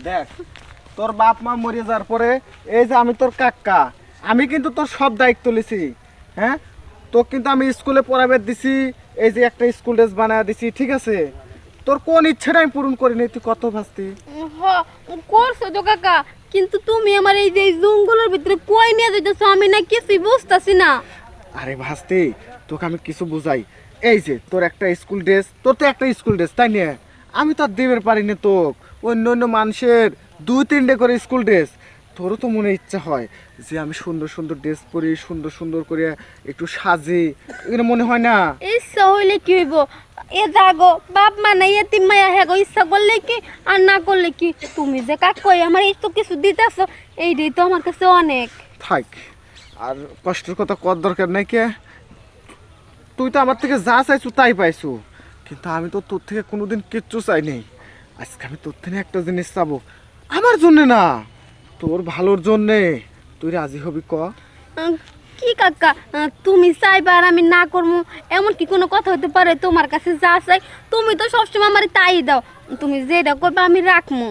দেখ তোর বাপ মা মরে যাওয়ার পরে এই যে আমি তোর কাকা, আমি কিন্তু তোর সব দায়িত্ব লিছি। হ্যাঁ, তো কিন্তু আমি স্কুলে পড়াবে দিছি, এই যে একটা স্কুল ড্রেস বানায় দিছি, ঠিক আছে? তোর কোন ইচ্ছাটা আমি পূরণ করিনি, তুই কত ভাবতি? করছো তো কাকা, কিন্তু তুমি আমার এই যে জঙ্গলের ভিতরে কই নিয়ে যাইতেছো আমি না কিছুই বুঝতাছি না। আরে ভাস্তি, তোকে আমি কিছু বুঝাই। এই যে তোর একটা স্কুল ড্রেস, তোর তো একটা স্কুল ড্রেস, তাই না? আমি তো আর দেবের পারিনি তোকে। অন্য অন্য মানুষের 2-3টে করে স্কুল ড্রেস, তোরও তো মনে ইচ্ছা হয় যে আমি সুন্দর সুন্দর ড্রেস পরি, সুন্দর সুন্দর করে একটু সাজি, এগুলো মনে হয় না? ইচ্ছা হইলে কি হইব, এ জাগো বাপ মা নাই এতিম মায়া হেগো, ইচ্ছা করলে কি আর না করলে কি। তুমি যে কাকই আমার এই তো কিছু দিতেছো, এইটাই তো আমার কাছে অনেক। থাক, আর কষ্টের কথা কর দরকার নাই। কে তুই তো আমার থেকে যা চাইছু তাই পাইছু, কিন্তু আমি তো তোর থেকে কোনোদিন কিচ্ছু চাই নাই। আজকে আমি তোর থেকে একটা জিনিস চাবো, আমার জন্য না, তোর ভালোর জন্যে। তুই রাজি হবি ক? কি কাকা, তুমি চাইবা আর আমি না করবো এমন কি কোনো কথা হতে পারে? তোমার কাছে যা চাই তুমি তো সবসময় আমার তাই দাও, তুমি যেটা করবে আমি রাখবো।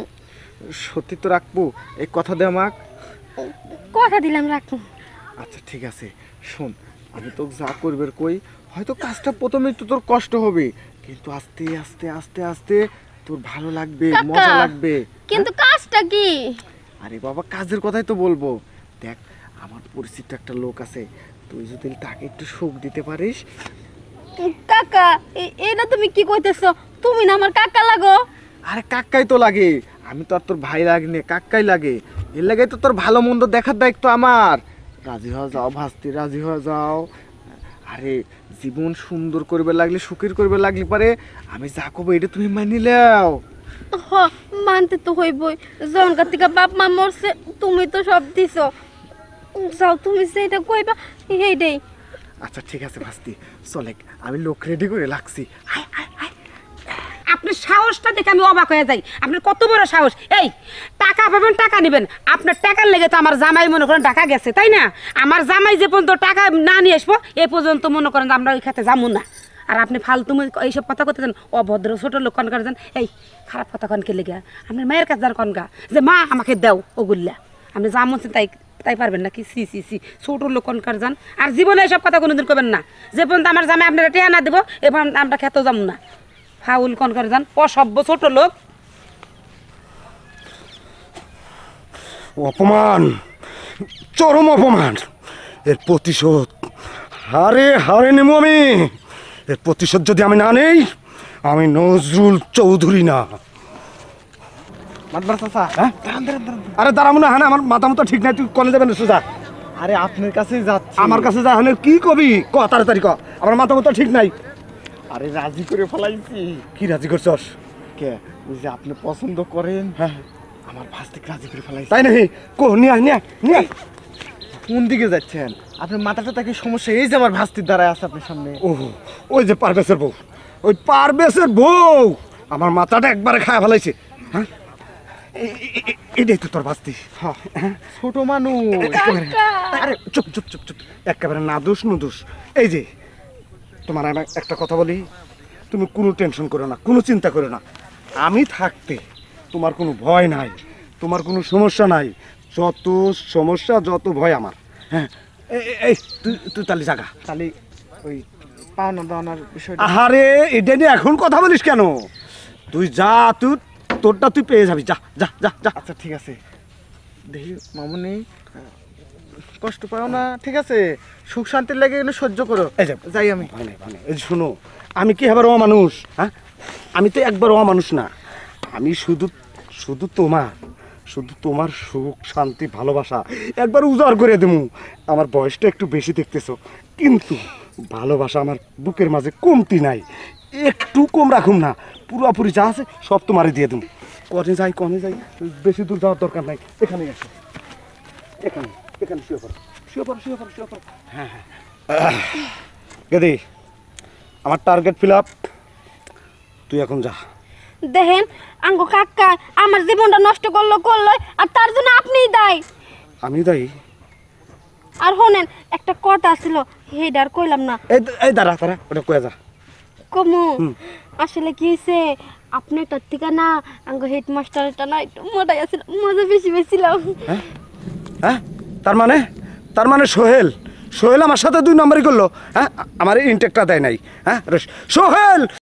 সত্যি তো রাখবো, এই কথা দে আমাক। কথা দিলাম রাখবো। আচ্ছা ঠিক আছে, শোন, আমি তোকে যা করবে কই, হয়তো কাজটা প্রথমে তো তোর কষ্ট হবে, কিন্তু আস্তে আস্তে আস্তে আস্তে তোর ভালো লাগবে, মজা লাগবে। কিন্তু কাজটা কি? আরে বাবা, কাজের কথাই তো বলবো। দেখ, আমার পরিচিত একটা লোক আছে, তুই যদি তাকে একটু সুখ দিতে পারিস। কাকা, এটা তুমি কি কইতেছো? তুমি না আমার কাকা লাগো। আরে কাকাই তো লাগে, আমি তো আর তোর ভাই লাগি, কাকাই লাগে। এর লাগে তো তোর ভালো মন্দ দেখার দায়িত্ব আমার। রাজি হয়ে যাও ভাস্তি, রাজি হয়ে যাও। আরে জীবন সুন্দর করবে লাগলে, সুখের করবে লাগলে পারে আমি যা করবো এটা তুমি মানি নাও। হ, মানতে তো হইবই, জনকার থেকে বাপ মা মরছে, তুমি তো সব দিছো। যাও, তুমি যেটা কইবা এইটাই। আচ্ছা ঠিক আছে ভাস্তি, চলে, আমি লোক রেডি করে লাগছি। আপনার সাহসটা দেখে আমি অবাক হয়ে যাই। আপনার কত বড় সাহস! এই টাকা পাবেন, টাকা নেবেন, আপনার টাকার লেগে তো আমার জামাই মনে করেন টাকা গেছে, তাই না? আমার জামাই যে পর্যন্ত টাকা না নিয়ে আসবো এ পর্যন্ত মনে করেন আমরা ওই খাতে যাবো না। আর আপনি ফালতু এইসব কথা করতেছেন, অভদ্র ছোট লোক কন করেছেন। এই খারাপ কথা কনকে লেগে আপনার মায়ের কাছে যান কনকা যে মা আমাকে দাও ওগুল্লা, আপনি যা মন তাই তাই পারবেন না কি? সি সি সি, ছোট লোক কনকার যান। আর জীবনে এইসব কথা কোনোদিন করবেন না। যে পর্যন্ত আমার জামাই আপনারা টেহা না দেবো এবার আমরা খেতেও যাবো না। ফাউল কনকার যান, অসভ্য ছোট লোক। অপমান, চরম অপমান। এর প্রতিশোধ হারে হারে নেব আমি। এর প্রতিশোধ যদি আমি না নেই, আমি নজরুল চৌধুরী না। মাতবার চাচা, হ্যাঁ? দাঁড়ান, দাঁড়ান, দাঁড়ান। আরে দাঁড়াবো না, হ্যাঁ আমার মাথা মতো ঠিক নাই। তুই কনে যাবেন সোজা? আরে আপনার কাছেই যাচ্ছি। আমার কাছে যা হলে কি কবি ক, তাড়াতাড়ি ক, আমার মাথা মতো ঠিক নাই। আরে রাজি করে ফেলাইছি। কি রাজি করছস? কে ওই যে আপনি পছন্দ করেন, হ্যাঁ আমার ভাস থেকে রাজি করে ফেলাইছি। তাই নাকি? কো নিয়ে আয়, নিয়ে আয়, নিয়ে আয়। কোন দিকে যাচ্ছেন? আপনার মাথাটা তাকে সমস্যা, এই যে আমার ভাস্তির দ্বারা আছে আপনার সামনে। ও, ওই যে পারভেজের বউ, ওই পারভেজের বউ আমার মাথাটা একবারে খায় ফেলাইছে। হ্যাঁ, এটাই তো তোর ভাস্তি। হ্যাঁ, ছোট মানুষ। আরে চুপ চুপ চুপ চুপ, একেবারে না দোষ নু দোষ। এই যে তোমার আমি একটা কথা বলি, তুমি কোনো টেনশন করো না, কোনো চিন্তা করো না। আমি থাকতে তোমার কোনো ভয় নাই, তোমার কোনো সমস্যা নাই। যত সমস্যা, যত ভয় আমার। হ্যাঁ, এই তুই তুই তাহলে জাগা। তাহলে ওই পাওনা দাওনার বিষয়টা। আহারে এটা নিয়ে এখন কথা বলিস কেন? তুই যা, তুই তোরটা তুই পেয়ে যাবি, যা যা যা যা। আচ্ছা ঠিক আছে, দেখি মামুনি কষ্ট পাও না, ঠিক আছে? সুখ শান্তির লাগে এগুলো সহ্য করো। এই যে যাই আমি। মানে মানে এই যে শোনো, আমি কি এবার অমানুষ? হ্যাঁ, আমি তো একবার অমানুষ না। আমি শুধু শুধু তোমার সুখ শান্তি ভালোবাসা একবার উজাড় করে দেবো। আমার বয়সটা একটু বেশি দেখতেছো, কিন্তু ভালোবাসা আমার বুকের মাঝে কমতি নাই, একটু কম রাখুম না। পুরোপুরি যা আছে সব তোমারে দিয়ে দেবো। কনে যাই, বেশি দূর যাওয়ার দরকার নাই। এখানেই আসো, এখানে এখানে শুয়ে পড়ো, শুয়ে পড়ো, শুয়ে পড়ো, শুয়ে পড়ো। হ্যাঁ হ্যাঁ, গেদি আমার টার্গেট ফিল আপ, তুই এখন যা। দেখেন আঙ্গো কাকা আমার জীবনটা নষ্ট করলো, আর তার জন্য আপনিই দায়ী। আমি দায়ী? আর শোনেন, একটা কথা ছিল, হেডার কইলাম না। এই দাঁড়া, ওটা কয়ে যা। কমু আসলে কি হয়েছে আপনি তার থেকে না আঙ্গ হেডমাস্টারটা না একটু মোটাই আছিল মজা বেশি পেয়েছিলাম হ্যাঁ তার মানে সোহেল আমার সাথে 2 নম্বরই করলো, হ্যাঁ আমার ইনটেকটা দেয় নাই, হ্যাঁ সোহেল